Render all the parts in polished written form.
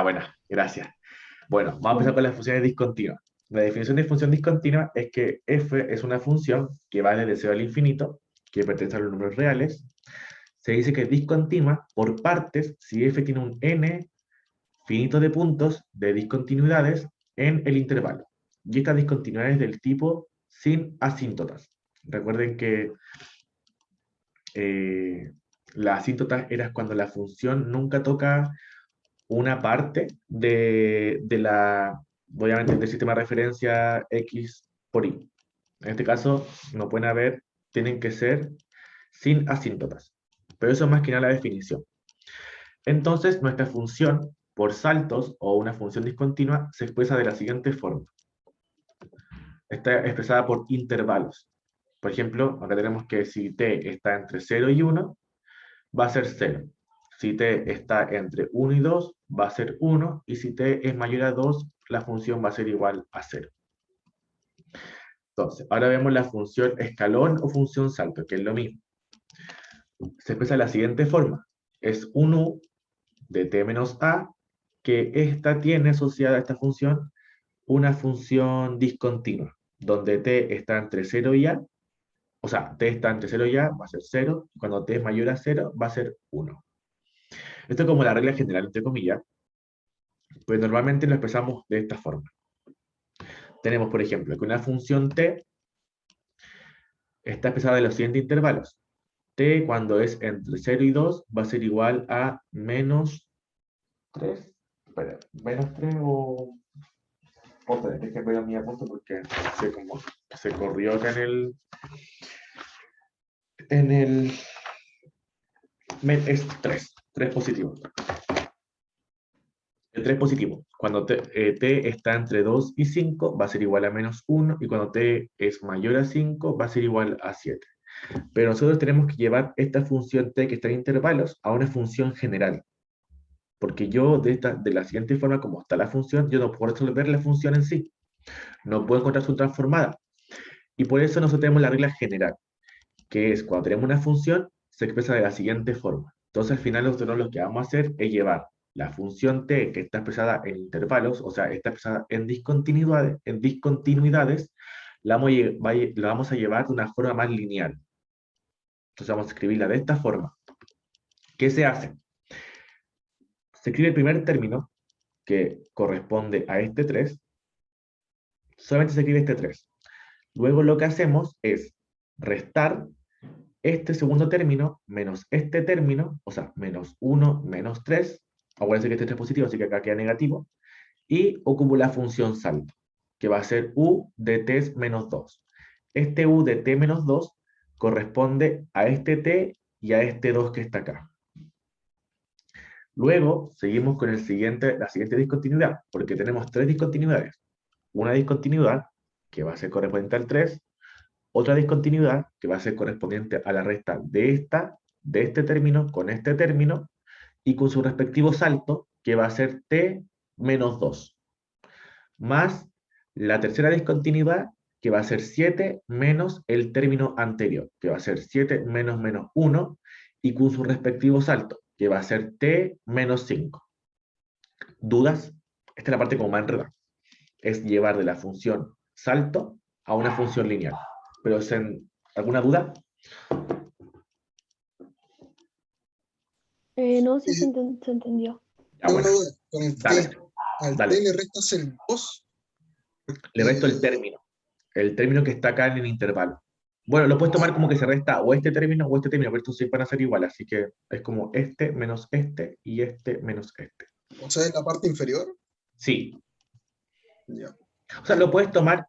Bueno, gracias. Bueno, vamos a empezar con las funciones discontinuas. La definición de función discontinua es que f es una función que va desde 0 al infinito, que pertenece a los números reales. Se dice que es discontinua por partes si f tiene un n finito de puntos de discontinuidades en el intervalo. Y estas discontinuidades del tipo sin asíntotas. Recuerden que eh, la asíntota era cuando la función nunca toca una parte obviamente, del sistema de referencia X por Y. En este caso, no pueden haber, tienen que ser sin asíntotas. Pero eso es más que nada la definición. Entonces, nuestra función por saltos o una función discontinua se expresa de la siguiente forma. Está expresada por intervalos. Por ejemplo, acá tenemos que si t está entre 0 y 1, va a ser 0. Si t está entre 1 y 2, va a ser 1. Y si t es mayor a 2, la función va a ser igual a 0. Entonces, ahora vemos la función escalón o función salto, que es lo mismo. Se expresa de la siguiente forma. Es un u de t menos a, que esta tiene asociada a esta función una función discontinua, donde t está entre 0 y a, o sea, t está entre 0 y a, va a ser 0, y cuando t es mayor a 0, va a ser 1. Esto es como la regla general, entre comillas, pues normalmente lo expresamos de esta forma. Tenemos, por ejemplo, que una función t está expresada en los siguientes intervalos. T cuando es entre 0 y 2 va a ser igual a menos 3. Espera, menos 3 o 3. Déjenme ver mi apunto porque se corrió acá en el es 3. 3 positivo. El 3 positivo. Cuando t está entre 2 y 5 va a ser igual a menos 1 y cuando t es mayor a 5 va a ser igual a 7. Pero nosotros tenemos que llevar esta función t que está en intervalos a una función general. Porque yo de la siguiente forma como está la función, yo no puedo resolver la función en sí. No puedo encontrar su transformada. Y por eso nosotros tenemos la regla general, que es cuando tenemos una función, se expresa de la siguiente forma. Entonces al final nosotros lo que vamos a hacer es llevar la función t que está expresada en intervalos, o sea, está expresada en discontinuidades, la vamos a llevar de una forma más lineal. Entonces vamos a escribirla de esta forma. ¿Qué se hace? Se escribe el primer término, que corresponde a este 3, solamente se escribe este 3. Luego lo que hacemos es restar este segundo término menos este término, o sea, menos 1 menos 3. Acuérdense que este 3 es positivo, así que acá queda negativo. Y ocupo la función salto, que va a ser u de t menos 2. Este u de t menos 2 corresponde a este t y a este 2 que está acá. Luego seguimos con la siguiente discontinuidad, porque tenemos tres discontinuidades. Una discontinuidad que va a ser correspondiente al 3, otra discontinuidad que va a ser correspondiente a la resta de este término con este término, y con su respectivo salto, que va a ser t menos 2, más la tercera discontinuidad, que va a ser 7 menos el término anterior, que va a ser 7 menos menos 1, y con su respectivo salto, que va a ser t menos 5. ¿Dudas? Esta es la parte como más enredada. Es llevar de la función salto a una función lineal. Pero ¿alguna duda? No, sí Eh, se entendió. Ya, Tengo una bueno, duda. Con el dale, T, al T dale. le restas el 2. Le resto el término que está acá en el intervalo. Bueno, lo puedes tomar como que se resta o este término o este término, pero estos sí van a ser iguales, así que es como este menos este y este menos este. O sea, en la parte inferior. Sí, Ya. o sea, lo puedes tomar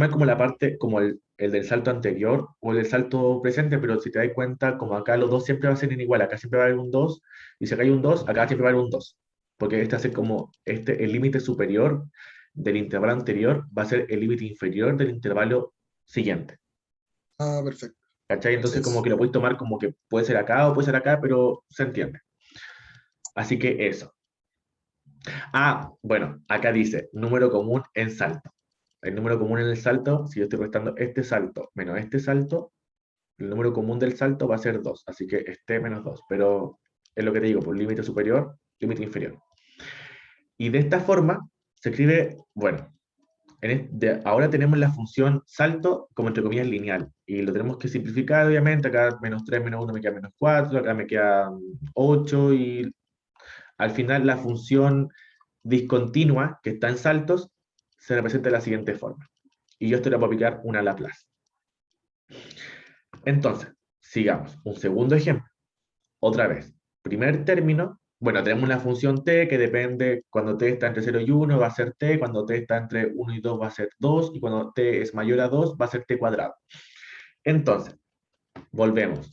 como la parte, como el del salto anterior o el del salto presente, pero si te das cuenta, como acá los dos siempre van a ser igual, acá siempre va a haber un 2, y si acá hay un 2, acá siempre va a haber un 2, porque este hace como, el límite superior del intervalo anterior va a ser el límite inferior del intervalo siguiente. Ah, perfecto. ¿Cachai? Entonces como Entonces, que lo puedes tomar como que puede ser acá o puede ser acá, pero se entiende. Así que eso. Bueno, acá dice número común en salto. El número común en el salto, si yo estoy restando este salto menos este salto, el número común del salto va a ser 2, así que este menos 2. Pero es lo que te digo, por límite superior, límite inferior. Y de esta forma se escribe, bueno, ahora tenemos la función salto como entre comillas lineal. Y lo tenemos que simplificar, obviamente. Acá menos 3 menos 1 me queda menos 4, acá me queda 8 y al final la función discontinua que está en saltos se representa de la siguiente forma. Y yo esto le puedo aplicar una Laplace. Entonces, sigamos. Un segundo ejemplo. Otra vez. Primer término. Bueno, tenemos una función t que depende, cuando t está entre 0 y 1 va a ser t, cuando t está entre 1 y 2 va a ser 2, y cuando t es mayor a 2 va a ser t cuadrado. Entonces, volvemos.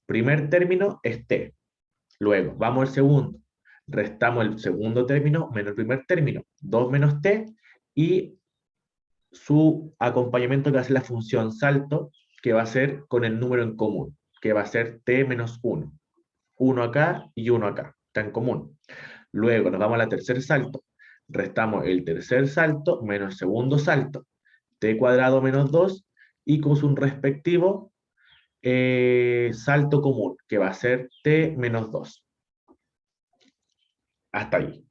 Primer término es t. Luego, vamos al segundo. Restamos el segundo término menos el primer término. 2 menos t, y su acompañamiento que va a ser la función salto, que va a ser con el número en común, que va a ser t menos 1. 1 acá y 1 acá, está en común. Luego nos vamos al tercer salto. Restamos el tercer salto menos el segundo salto. T cuadrado menos 2 y con su respectivo salto común, que va a ser T menos 2. Hasta ahí.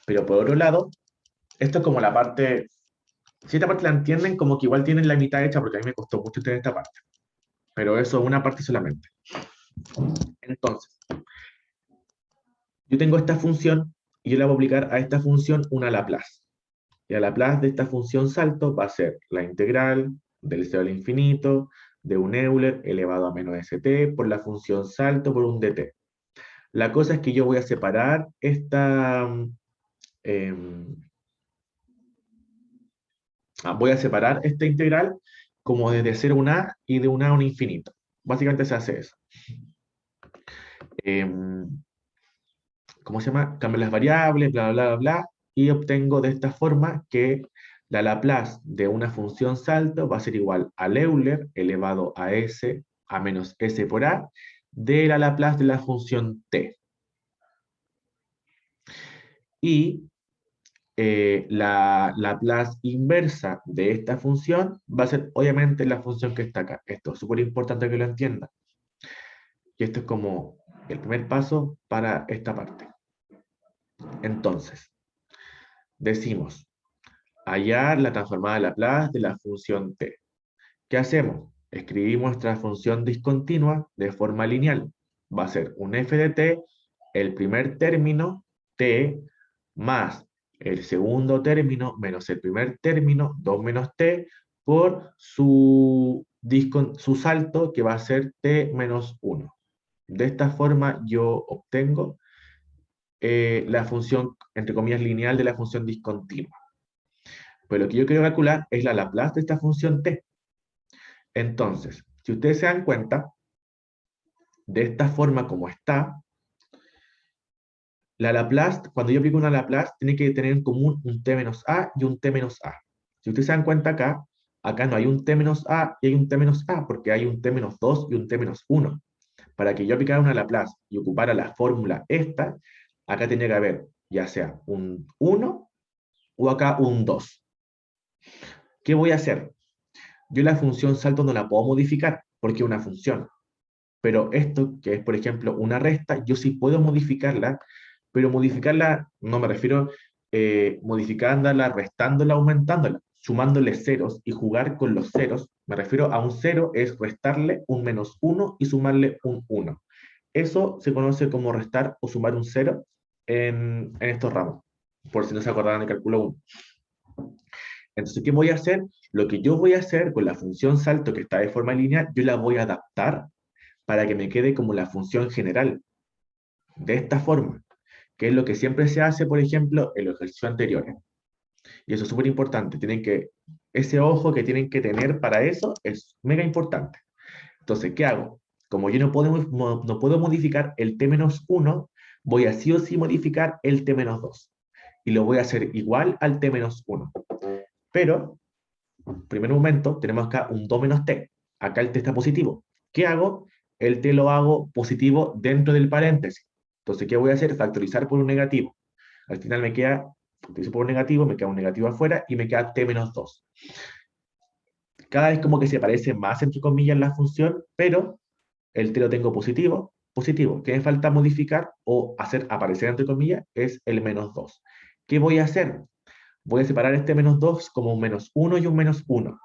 Pero por otro lado, esto es como la parte... Si esta parte la entienden, como que igual tienen la mitad hecha, porque a mí me costó mucho tener esta parte. Pero eso es una parte solamente. Entonces, yo tengo esta función y yo le voy a aplicar a esta función una Laplace. Y a Laplace de esta función salto va a ser la integral del 0 al infinito de un Euler elevado a menos st por la función salto por un dt. La cosa es que yo voy a separar esta integral como desde 0 a un a y de un a un infinito. Básicamente se hace eso. ¿Cómo se llama? Cambio las variables, bla, bla, bla, bla, y obtengo de esta forma que la Laplace de una función salto va a ser igual al Euler elevado a s a menos s por a de la Laplace de la función t. Y la Laplace inversa de esta función va a ser obviamente la función que está acá. Esto es súper importante que lo entiendan. Y esto es como el primer paso para esta parte. Entonces, decimos, hallar la transformada de Laplace de la función t. ¿Qué hacemos? Escribimos nuestra función discontinua de forma lineal. Va a ser un f de t, el primer término, t, más el segundo término menos el primer término, 2 menos t, por su salto, que va a ser t menos 1. De esta forma yo obtengo la función, entre comillas, lineal de la función discontinua. Pero lo que yo quiero calcular es la Laplace de esta función t. Entonces, si ustedes se dan cuenta, de esta forma como está, la Laplace, cuando yo aplico una Laplace, tiene que tener en común un t menos a y un t menos a. Si ustedes se dan cuenta acá no hay un t menos a y hay un t menos a, porque hay un t menos 2 y un t menos 1. Para que yo aplicara una Laplace y ocupara la fórmula esta, acá tenía que haber ya sea un 1 o acá un 2. ¿Qué voy a hacer? Yo la función salto no la puedo modificar porque es una función. Pero esto, que es por ejemplo una resta, yo sí puedo modificarla, pero modificarla no me refiero modificándola, restándola, aumentándola, sumándole ceros y jugar con los ceros. Me refiero a un cero es restarle un menos 1 y sumarle un 1. Eso se conoce como restar o sumar un cero en estos ramos, por si no se acordaban de cálculo 1. Entonces, ¿qué voy a hacer? Lo que yo voy a hacer con la función salto que está de forma lineal, yo la voy a adaptar para que me quede como la función general, de esta forma, que es lo que siempre se hace, por ejemplo, en los ejercicios anteriores. Y eso es súper importante. Ese ojo que tienen que tener para eso es mega importante. Entonces, ¿qué hago? Como yo no puedo modificar el t-1, voy a sí o sí modificar el t-2. Y lo voy a hacer igual al t-1. Pero, primer momento, tenemos acá un 2 menos t. Acá el t está positivo. ¿Qué hago? El t lo hago positivo dentro del paréntesis. Entonces, ¿qué voy a hacer? Factorizar por un negativo. Al final me queda, factorizo por un negativo, me queda un negativo afuera y me queda t menos 2. Cada vez como que se parece más, entre comillas, la función, pero el t lo tengo positivo, positivo. ¿Qué me falta modificar o hacer aparecer, entre comillas? Es el menos 2. ¿Qué voy a hacer? Voy a separar este menos 2 como un menos 1 y un menos 1.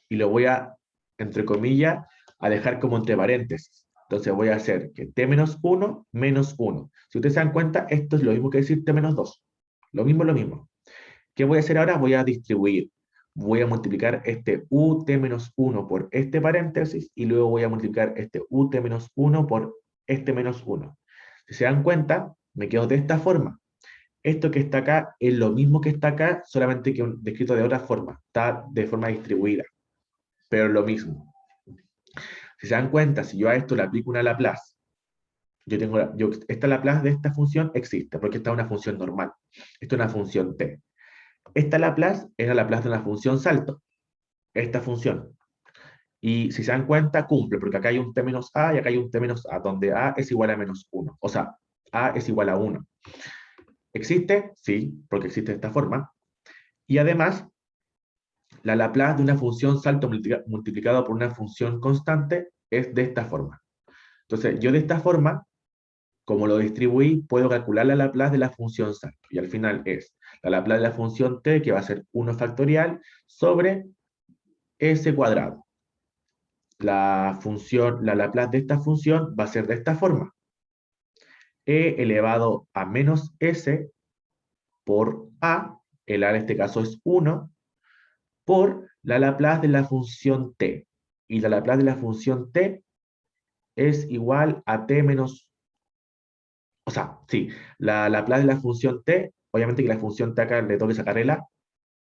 Y lo voy a, entre comillas, a dejar como entre paréntesis. Entonces voy a hacer que t menos 1 menos 1. Si ustedes se dan cuenta, esto es lo mismo que decir t menos 2. Lo mismo, lo mismo. ¿Qué voy a hacer ahora? Voy a distribuir. Voy a multiplicar este ut menos 1 por este paréntesis y luego voy a multiplicar este ut menos 1 por este menos 1. Si se dan cuenta, me quedo de esta forma. Esto que está acá es lo mismo que está acá, solamente que descrito de otra forma. Está de forma distribuida, pero lo mismo. Si se dan cuenta, si yo a esto le aplico una Laplace, esta Laplace de esta función existe, porque esta es una función normal. Esta es una función t. Esta Laplace es la Laplace de una función salto, esta función. Y si se dan cuenta, cumple, porque acá hay un t menos a y acá hay un t menos a, donde a es igual a menos 1. O sea, a es igual a 1. ¿Existe? Sí, porque existe de esta forma. Y además, la Laplace de una función salto multiplicado por una función constante es de esta forma. Entonces, yo de esta forma, como lo distribuí, puedo calcular la Laplace de la función salto. Y al final es la Laplace de la función t, que va a ser 1 factorial, sobre s cuadrado. La Laplace de esta función va a ser de esta forma. E elevado a menos s por a, el a en este caso es 1, por la Laplace de la función t. Y la Laplace de la función t es igual a t menos, o sea, sí, la Laplace de la función t, obviamente que la función t acá le tengo que sacar el a,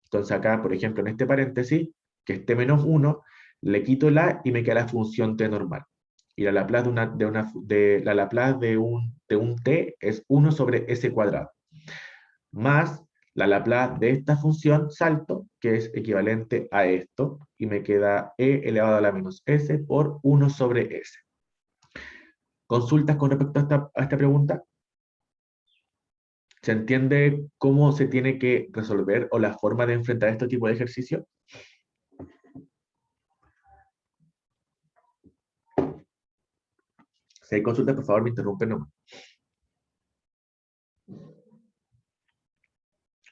entonces acá, por ejemplo, en este paréntesis, que es t menos 1, le quito el a y me queda la función t normal. Y la Laplace la Laplace de un t es 1 sobre s cuadrado, más la Laplace de esta función salto, que es equivalente a esto, y me queda e elevado a la menos s por 1 sobre s. ¿Consultas con respecto a esta pregunta? ¿Se entiende cómo se tiene que resolver o la forma de enfrentar este tipo de ejercicio? Si hay consultas, por favor, me interrumpen nomás.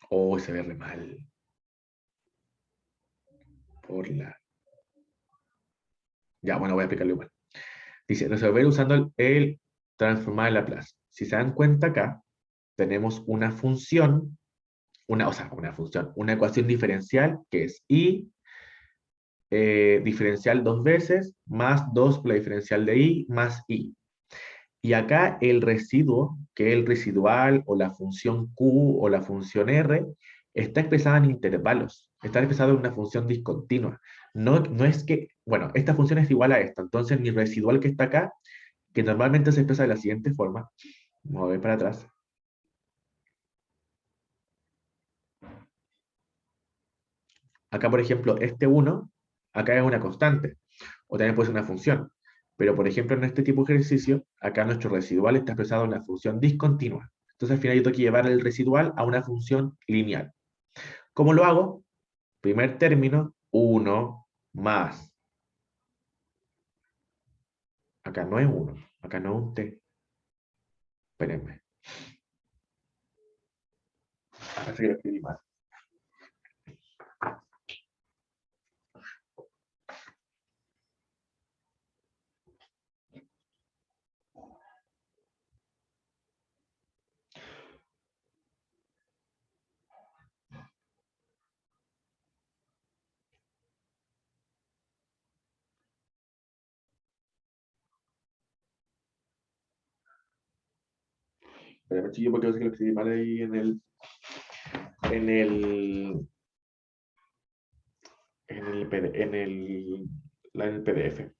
Oh, se ve re mal. Por la... Ya, bueno, voy a explicarlo igual. Dice, resolver usando el transformar de Laplace. Si se dan cuenta acá, tenemos una función, una ecuación diferencial que es y diferencial dos veces, más 2 por la diferencial de y, más y. Y acá el residuo, que es el residual o la función q o la función r, está expresada en intervalos, está expresada en una función discontinua. No, no es que, bueno, esta función es igual a esta, entonces mi residual que está acá, que normalmente se expresa de la siguiente forma, vamos a ver para atrás. Acá, por ejemplo, este 1, acá es una constante, o también puede ser una función. Pero, por ejemplo, en este tipo de ejercicio, acá nuestro residual está expresado en una función discontinua. Entonces, al final yo tengo que llevar el residual a una función lineal. ¿Cómo lo hago? Primer término, 1 más. Acá no es 1, acá no es un t. Espérenme. Parece que lo escribí mal. Espérenme, chiquillo, porque parece que lo escribí mal ahí en el, en el PDF.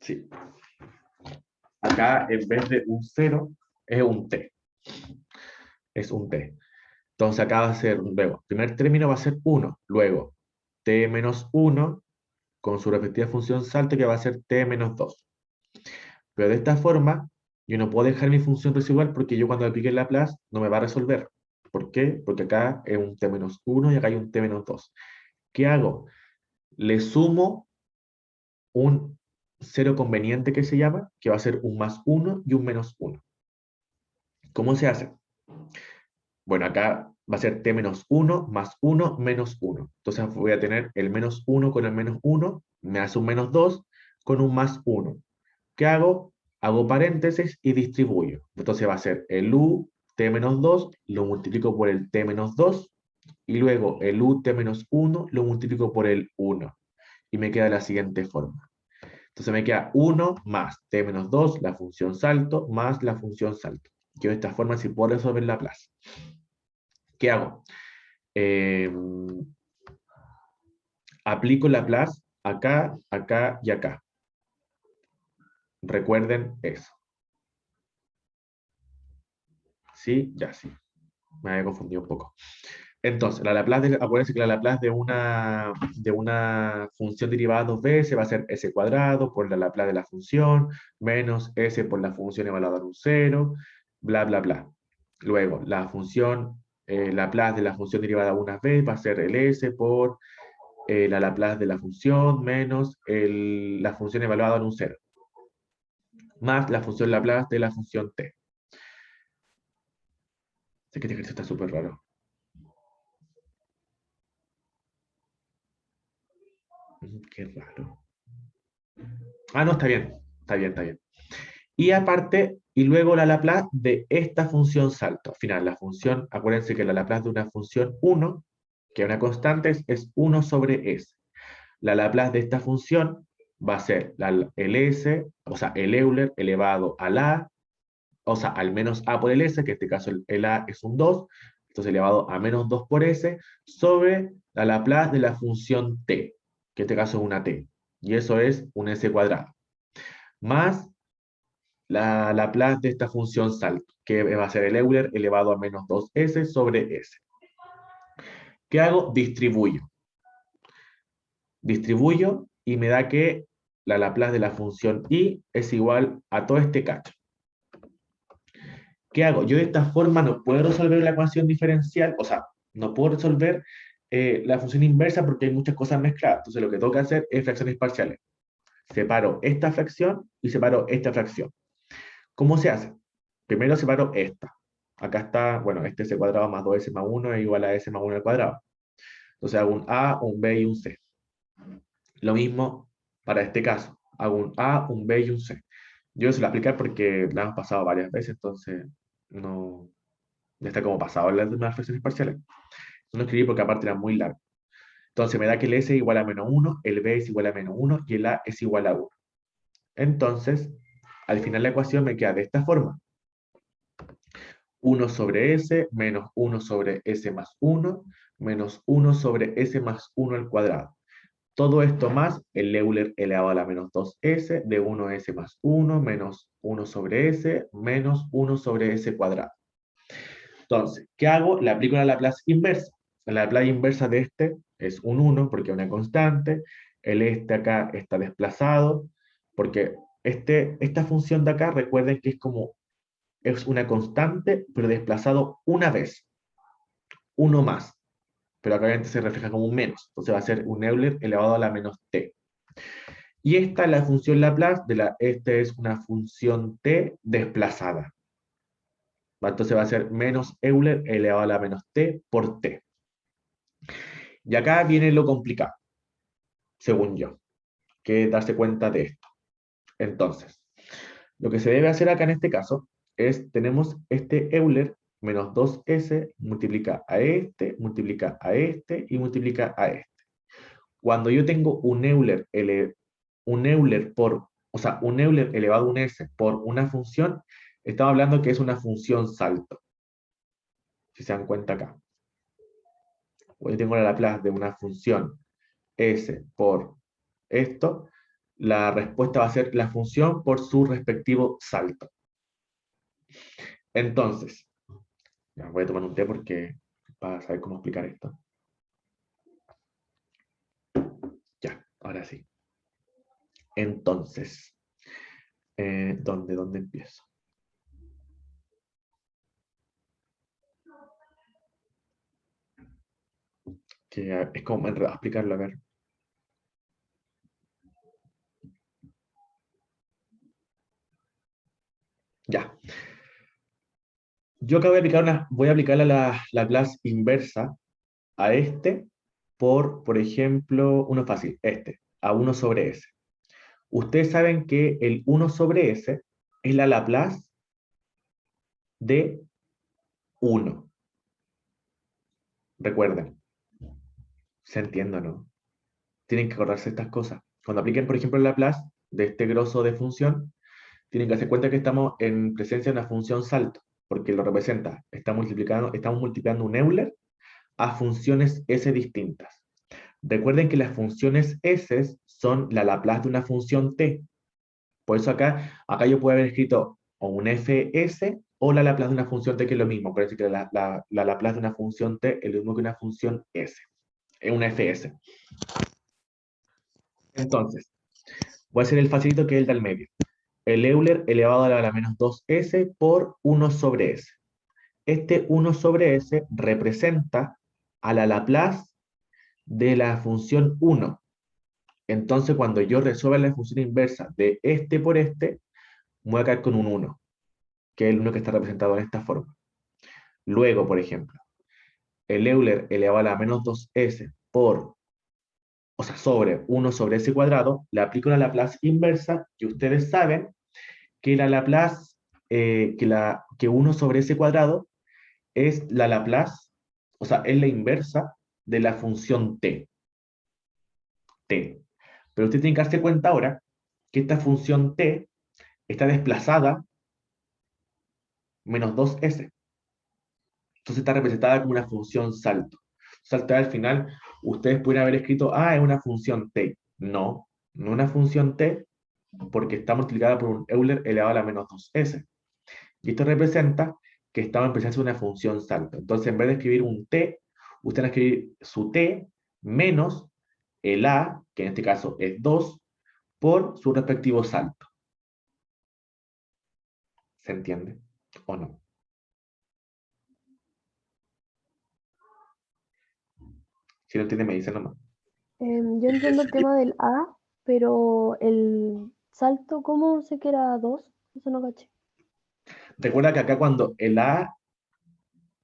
Sí. Acá, en vez de un 0, es un t. Es un t. Entonces acá va a ser, luego, primer término va a ser 1, luego t menos 1 con su respectiva función salto que va a ser t menos 2. Pero de esta forma, yo no puedo dejar mi función residual porque yo cuando aplique el Laplace no me va a resolver. ¿Por qué? Porque acá es un t menos 1 y acá hay un t menos 2. ¿Qué hago? Le sumo un cero conveniente que se llama, que va a ser un más 1 y un menos 1. ¿Cómo se hace? Bueno, acá va a ser t menos 1 más 1 menos 1. Entonces voy a tener el menos 1 con el menos 1, me hace un menos 2 con un más 1. ¿Qué hago? Hago paréntesis y distribuyo. Entonces va a ser el u t menos 2, lo multiplico por el t menos 2, y luego el u t menos 1 lo multiplico por el 1. Y me queda de la siguiente forma. Entonces me queda 1 más t menos 2, la función salto, más la función salto. Yo de esta forma sí puedo resolver Laplace. ¿Qué hago? Eh, Aplico Laplace acá, acá y acá. Recuerden eso. ¿Sí? Ya sí. Me había confundido un poco. Entonces, acuérdense que la Laplace de una función derivada dos veces va a ser s cuadrado por la Laplace de la función, menos s por la función evaluada en un cero, bla, bla, bla. Luego, la función Laplace de la función derivada una vez va a ser el s por la Laplace de la función menos la función evaluada en un cero, más la función Laplace de la función t. Sé que este ejercicio está súper raro. Qué raro. Ah, no, está bien. Está bien, está bien. Y aparte, y luego la Laplace de esta función salto. Al final, la función, acuérdense que la Laplace de una función 1, que es una constante, es 1 sobre s. La Laplace de esta función va a ser el s, o sea, el Euler elevado al a, o sea, al menos a por el s, que en este caso el a es un 2, entonces elevado a menos 2 por s, sobre la Laplace de la función t, que en este caso es una t. Y eso es un s cuadrado. Más la Laplace de esta función salto, que va a ser el Euler elevado a menos 2s sobre s. ¿Qué hago? Distribuyo. Distribuyo y me da que la Laplace de la función y es igual a todo este cacho. ¿Qué hago? Yo de esta forma no puedo resolver la ecuación diferencial, o sea, no puedo resolver la función inversa porque hay muchas cosas mezcladas. Entonces lo que tengo que hacer es fracciones parciales. Separo esta fracción y separo esta fracción. ¿Cómo se hace? Primero separo esta. Acá está, bueno, este s cuadrado más 2s más 1 es igual a s más 1 al cuadrado. Entonces hago un a, un b y un c. Lo mismo para este caso. Hago un a, un b y un c. Yo se lo voy a aplicar porque la hemos pasado varias veces, entonces no, ya está como pasado en las demás fracciones parciales. No escribí porque aparte era muy largo. Entonces me da que el s es igual a menos 1, el b es igual a menos 1 y el a es igual a 1. Entonces, al final la ecuación me queda de esta forma. 1 sobre s menos 1 sobre s más 1 menos 1 sobre s más 1 al cuadrado. Todo esto más el Euler elevado a la menos 2s de 1s más 1 menos 1 sobre s menos 1 sobre s cuadrado. Entonces, ¿qué hago? Le aplico la Laplace inversa. La Laplace inversa de este es un 1 porque es una constante. El este acá está desplazado porque esta función de acá, recuerden que es una constante, pero desplazado una vez, uno más. Pero acá obviamente se refleja como un menos. Entonces va a ser un Euler elevado a la menos t. Y esta es la función Laplace, esta es una función t desplazada. Entonces va a ser menos Euler elevado a la menos t por t. Y acá viene lo complicado, según yo, que es darse cuenta de esto. Entonces, lo que se debe hacer acá en este caso es, tenemos este Euler menos 2s multiplica a este, multiplica a este y multiplica a este. Cuando yo tengo un Euler por, o sea, un Euler elevado a un s por una función, estamos hablando que es una función salto. Si se dan cuenta acá. Yo tengo la Laplace de una función s por esto, la respuesta va a ser la función por su respectivo salto. Entonces, ya voy a tomar un té porque para saber cómo explicar esto. Ya, ahora sí. Entonces, ¿dónde empiezo? Que es como enredado explicarlo, a ver. Ya. Yo acá voy a aplicar la Laplace inversa a este por ejemplo, uno fácil, este, a uno sobre s. Ustedes saben que el uno sobre s es la Laplace de uno. Recuerden, ¿se entiende o no? Tienen que acordarse estas cosas. Cuando apliquen, por ejemplo, el Laplace de este grosso de función, tienen que hacer cuenta que estamos en presencia de una función salto, porque lo representa. Estamos multiplicando un Euler a funciones s distintas. Recuerden que las funciones s son la Laplace de una función t. Por eso acá yo puedo haber escrito o un fs o la Laplace de una función t, que es lo mismo. Por decir que la Laplace de una función t es lo mismo que una función s. Es una fs. Entonces, voy a hacer el facilito, que es el del medio. El Euler elevado a la menos 2s por 1 sobre s. Este 1 sobre s representa a la Laplace de la función 1. Entonces, cuando yo resuelva la función inversa de este por este, voy a caer con un 1, que es el 1 que está representado en esta forma. Luego, por ejemplo, el Euler elevado a la menos 2s sobre 1 sobre s cuadrado, le aplico la Laplace inversa, que ustedes saben que la Laplace, que 1 sobre s cuadrado es la Laplace, o sea, es la inversa de la función t. Pero usted tiene que darse cuenta ahora que esta función t está desplazada menos 2s. Entonces está representada como una función salto. Salto al final, ustedes pueden haber escrito, es una función t. No, no una función t, porque está multiplicada por un Euler elevado a la menos 2s. Y esto representa que estamos en presencia de una función salto. Entonces, en vez de escribir un t, usted va a escribir su t menos el a, que en este caso es 2, por su respectivo salto. ¿Se entiende o no? Si no entiende, me dice nomás. Yo entiendo el tema del A, pero el salto, ¿cómo sé que era 2? Eso no caché. Recuerda que acá cuando el a,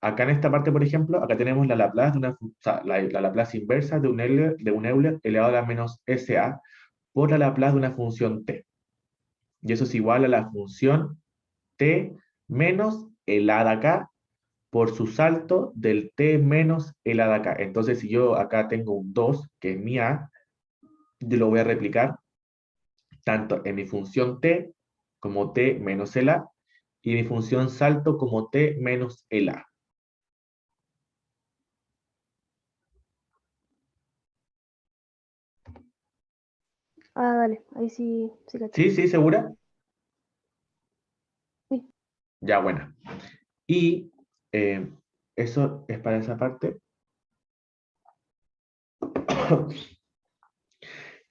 acá en esta parte, por ejemplo, acá tenemos la Laplace o sea, la Laplace inversa de un Euler elevado a la menos SA por la Laplace de una función t. Y eso es igual a la función t menos el a de acá por su salto del t menos el a de acá. Entonces, si yo acá tengo un 2, que es mi a, yo lo voy a replicar tanto en mi función t como t menos el a, y mi función salto como t menos el a. Ah, dale, ahí sí, sí caché. ¿Sí? ¿Sí? ¿Segura? Sí. Ya, buena. Y eh, eso es para esa parte.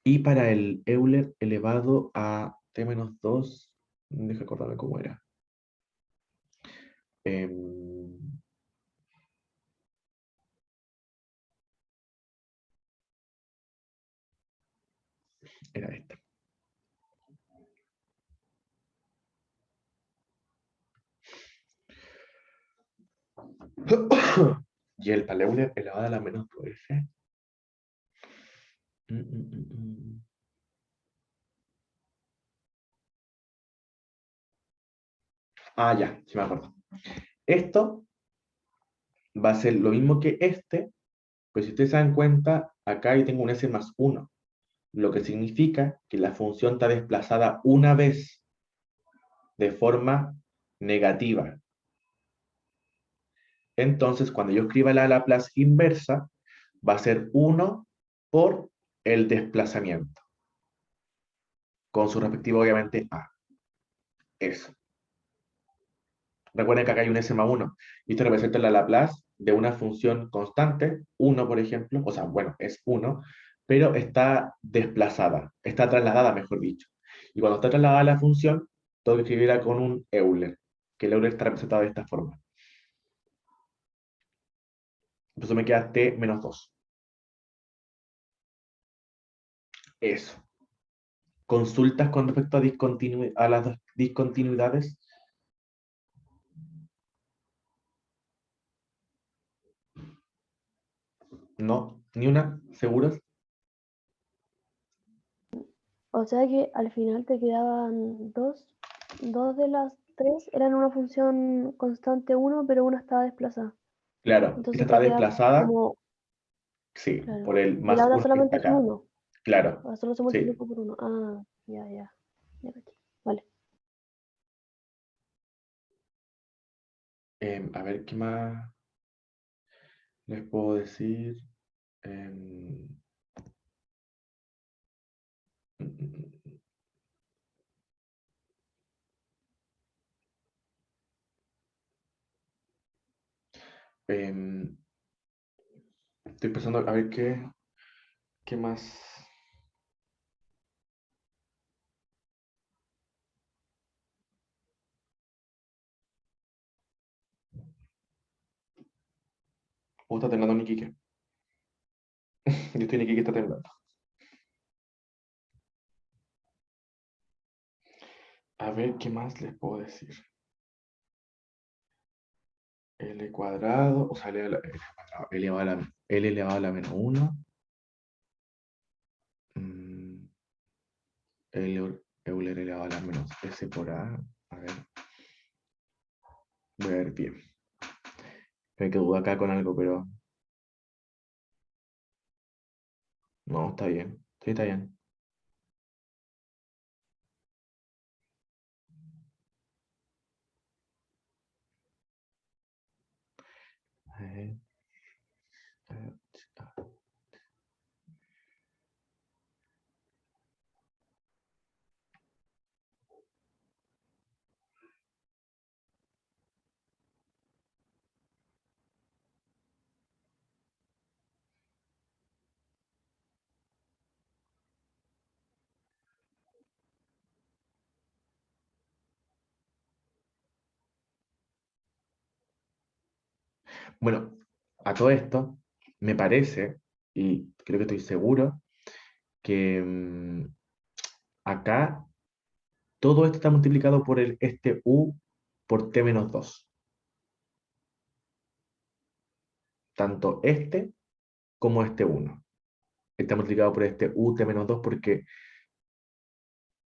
Y para el Euler elevado a t menos 2, deja acordarme cómo era. Em, Era esta. Y el para el Euler elevado a la menos 2f. Mm, mm, mm, mm. Ya, sí me acuerdo. Esto va a ser lo mismo que este, pero si ustedes se dan cuenta, acá yo tengo un s más 1, lo que significa que la función está desplazada una vez de forma negativa. Entonces, cuando yo escriba la Laplace inversa, va a ser 1 por el desplazamiento, con su respectivo, obviamente, a. Eso. Recuerden que acá hay un s más 1, y esto representa la Laplace de una función constante, 1 por ejemplo, o sea, bueno, es 1, pero está desplazada, está trasladada, mejor dicho. Y cuando está trasladada la función, tengo que escribirla con un Euler, que el Euler está representado de esta forma. Entonces me queda t menos 2. Eso. Consultas con respecto a las discontinuidades. No, ni una, ¿seguros? O sea que al final te quedaban dos de las tres eran una función constante 1, pero una estaba desplazada. Claro, esta Entonces está te queda desplazada, como, sí, claro. por el Y la más otra 1 que está solamente es un acá. 1. Claro, Ahora solo se sí. multiplica por 1. Ah, ya, ya. Ya caché. Vale. A ver, ¿qué más les puedo decir? Em, mm, mm, mm, em, estoy pensando a ver qué más. Está temblando en Iquique. Yo estoy en Iquique, está temblando. A ver, ¿qué más les puedo decir? L cuadrado, o sea, L elevado a la menos 1. Euler elevado a la menos S por A. A ver, voy a ver bien. Me quedo acá con algo, pero no, está bien. Sí, está bien. A ver, a ver, Bueno, a todo esto, me parece, y creo que estoy seguro, que acá todo esto está multiplicado por este U por T menos 2. Tanto este como este 1. Está multiplicado por este U T menos 2 porque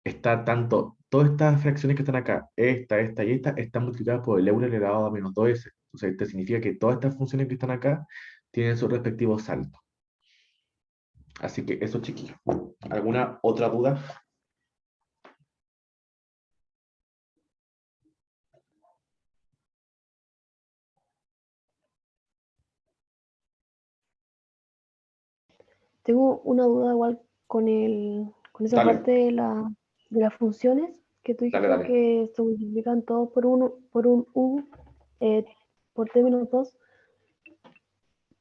está tanto, todas estas fracciones que están acá, esta y esta, están multiplicadas por el Euler elevado a menos 2S. Entonces, esto significa que todas estas funciones que están acá tienen sus respectivos saltos. Así que eso, chiquillos. ¿Alguna otra duda? Tengo una duda igual con esa Dale, parte de las funciones que tú dale, dijiste dale. que se multiplican todos por un u eh, por t menos 2,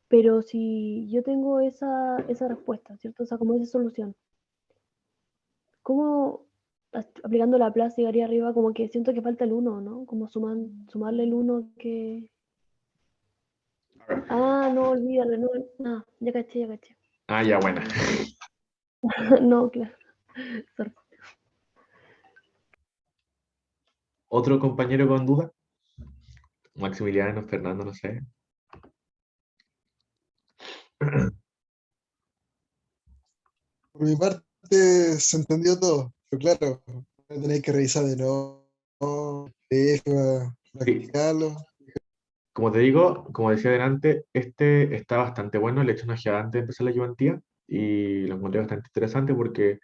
pero si yo tengo esa respuesta, ¿cierto? O sea, como esa solución, ¿cómo aplicando la plaza llegaría arriba? Como que siento que falta el uno, ¿no? Como sumarle el uno que... A ver. Ah, no, olvídalo, no, no, ya caché, ya caché. Ah, ya, buena. No, claro. Sorry. ¿Otro compañero con duda? Maximiliano, Fernando, no sé. Por mi parte se entendió todo, pero claro, voy a tener que revisar de nuevo, Sí, practicarlo. como te digo, como decía delante, este está bastante bueno. Le he hecho una ojeada antes de empezar la ayudantía y lo encontré bastante interesante porque,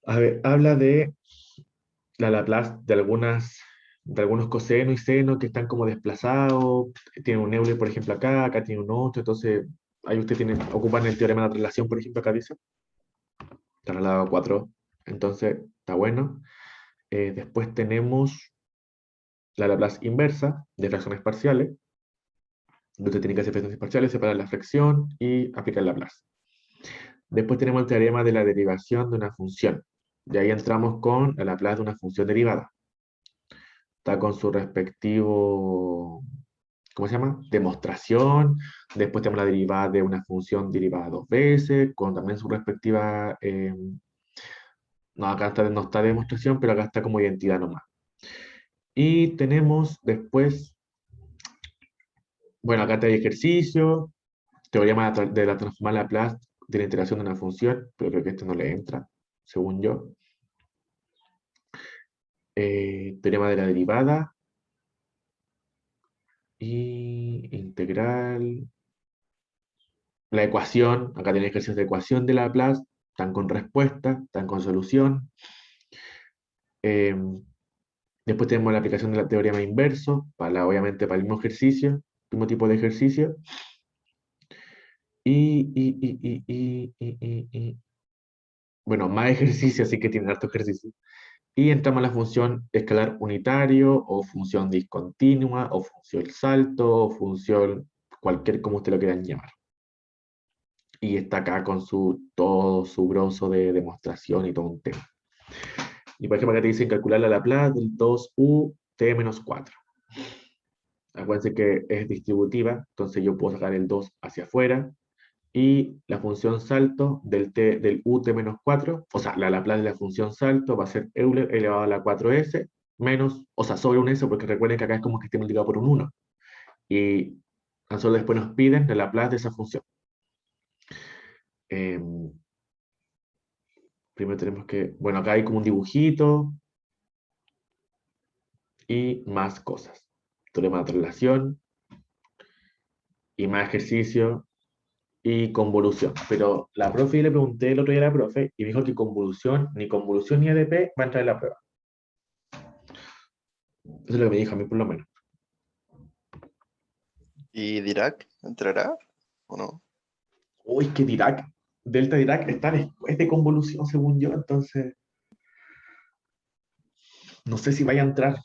a ver, habla de la Laplace de algunos cosenos y senos que están como desplazados. Tiene un Euler, por ejemplo, acá tiene un 8, entonces ahí usted tiene, ocupan el teorema de la relación, por ejemplo, acá dice, está al lado 4, entonces está bueno. Después tenemos la Laplace inversa de fracciones parciales, donde usted tiene que hacer fracciones parciales, separar la fracción y aplicar Laplace. Después tenemos el teorema de la derivación de una función. Y ahí entramos con la Laplace de una función derivada. Está con su respectivo, ¿cómo se llama? Demostración. Después tenemos la derivada de una función derivada dos veces, con también su respectiva, no, no está demostración, pero acá está como identidad nomás. Y tenemos después, bueno, acá está el ejercicio, Teorema de la transformada Laplace de la integración de una función, pero creo que esto no le entra, según yo. Teorema de la derivada. Y integral. La ecuación, acá tenéis ejercicios de ecuación de Laplace, están con respuesta, están con solución. Después tenemos la aplicación del teorema inverso, obviamente para el mismo ejercicio, mismo tipo de ejercicio. Bueno, más ejercicio, así que tiene harto ejercicio. Y entramos a la función escalar unitario, o función discontinua, o función salto, o función cualquier como usted lo quieran llamar. Y está acá con todo su grosso de demostración y todo un tema. Y por ejemplo acá te dicen calcular la Laplace del 2u t menos 4. Acuérdense que es distributiva, entonces yo puedo sacar el 2 hacia afuera, y la función salto del ut menos 4, o sea, la Laplace de la función salto va a ser Euler elevado a la 4s, menos, o sea, sobre un s, porque recuerden que acá es como que esté multiplicado por un 1. Y tan solo después nos piden la Laplace de esa función. Primero tenemos que, bueno, acá hay como un dibujito y más cosas. Teorema de traslación y más ejercicio y convolución. Pero la profe, yo le pregunté el otro día a la profe y me dijo que ni convolución ni ADP va a entrar en la prueba. Eso es lo que me dijo a mí por lo menos. ¿Y Dirac entrará o no? Uy, que Dirac, Delta Dirac está después de convolución, según yo, entonces no sé si vaya a entrar.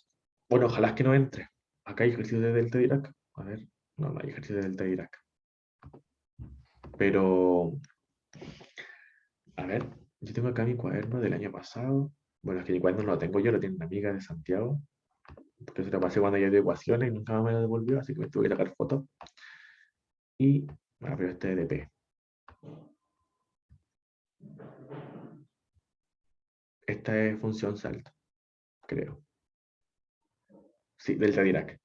Bueno, ojalá que no entre. Acá hay ejercicio de Delta Dirac. A ver, no, no hay ejercicio de Delta Dirac. Pero, a ver, yo tengo acá mi cuaderno del año pasado. Bueno, es que mi cuaderno no lo tengo yo, lo tiene una amiga de Santiago. Porque se lo pasé cuando ya dio ecuaciones y nunca más me lo devolvió, así que me tuve que sacar fotos. Y, bueno, pero este EDP. Esta es función salto, creo. Sí, delta Dirac.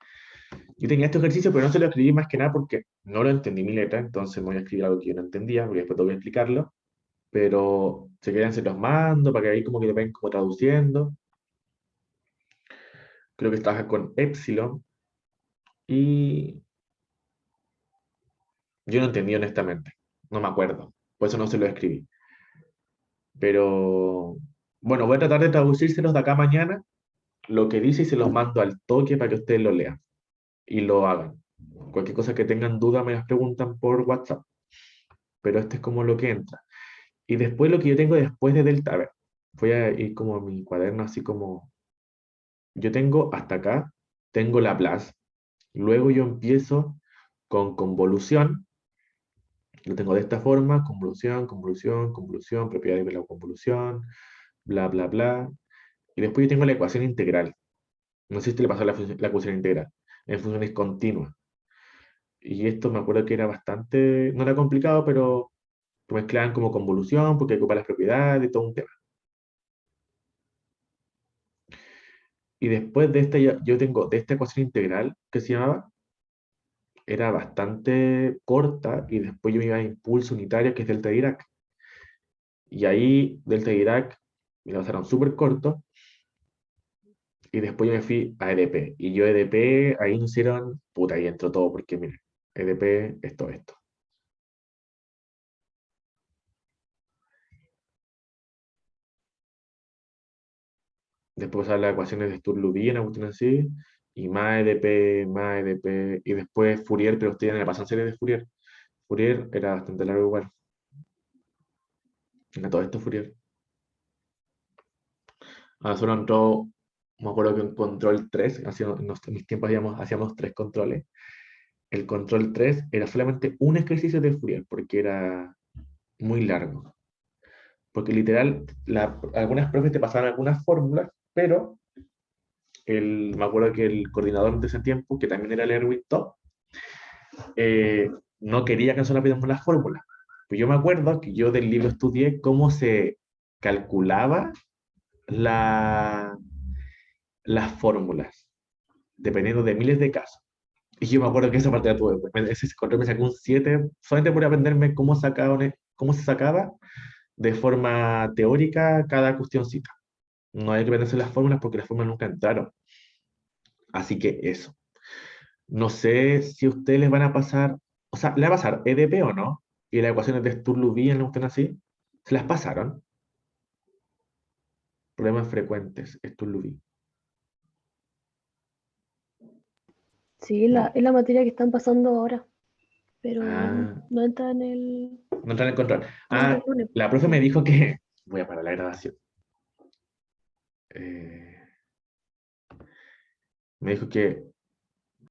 Yo tenía este ejercicio, pero no se lo escribí más que nada porque no lo entendí mi letra, entonces me voy a escribir algo que yo no entendía, porque después tengo que explicarlo. Pero si quieren se los mando para que ahí como que lo ven como traduciendo. Creo que trabaja con epsilon. Y yo no entendí honestamente. No me acuerdo. Por eso no se lo escribí. Pero bueno, voy a tratar de traducírselos de acá a mañana, lo que dice, y se los mando al toque para que ustedes lo lean y lo hagan. Cualquier cosa que tengan duda me las preguntan por WhatsApp. Pero este es como lo que entra. Y después lo que yo tengo después de Delta, a ver, voy a ir como a mi cuaderno así como, yo tengo hasta acá, tengo Laplace, luego yo empiezo con convolución, lo tengo de esta forma, convolución, convolución, convolución, propiedades de la convolución, bla, bla, bla, y después yo tengo la ecuación integral, no sé si te le pasó la ecuación integral, en funciones continuas, y esto me acuerdo que era bastante, no era complicado, pero que mezclaban como convolución, porque ocupa las propiedades y todo un tema. Y después de esta, yo tengo de esta ecuación integral que se llamaba, era bastante corta, y después yo me iba a impulso unitario, que es delta Dirac. Y ahí, delta Dirac, me lo pasaron súper corto, y después yo me fui a EDP. Y yo EDP, ahí me hicieron, puta, ahí entró todo, porque miren, EDP, esto. Después salen las ecuaciones de Sturluby, una cuestión así, y más EDP, y después Fourier, pero ustedes me pasan series de Fourier. Fourier era bastante largo igual. Era todo esto Fourier. Solo entró, me acuerdo que un control 3, en mis tiempos hacíamos 3 controles. El control 3 era solamente un ejercicio de Fourier, porque era muy largo. Porque literal, algunas profes te pasaban algunas fórmulas, pero me acuerdo que el coordinador de ese tiempo, que también era el Erwin Top, no quería que nosotros aprendiéramos las fórmulas. Pues yo me acuerdo que yo del libro estudié cómo se calculaba las fórmulas, dependiendo de miles de casos. Y yo me acuerdo que esa parte la tuve. Ese control me sacó un 7 solamente por aprenderme cómo se sacaba de forma teórica cada cuestioncita. No hay que aprenderse las fórmulas porque las fórmulas nunca entraron. Así que eso. No sé si ustedes les van a pasar, o sea, ¿le va a pasar EDP o no? Y las ecuaciones de Sturluby, ¿no están así? ¿Se las pasaron? Problemas frecuentes, Sturluby. Sí, No. es la materia que están pasando ahora, pero Ah, no entra en el, no entran en control. no entra el Ah, lunes. la profe Sí. me dijo que. Voy a parar la grabación. Eh, me dijo que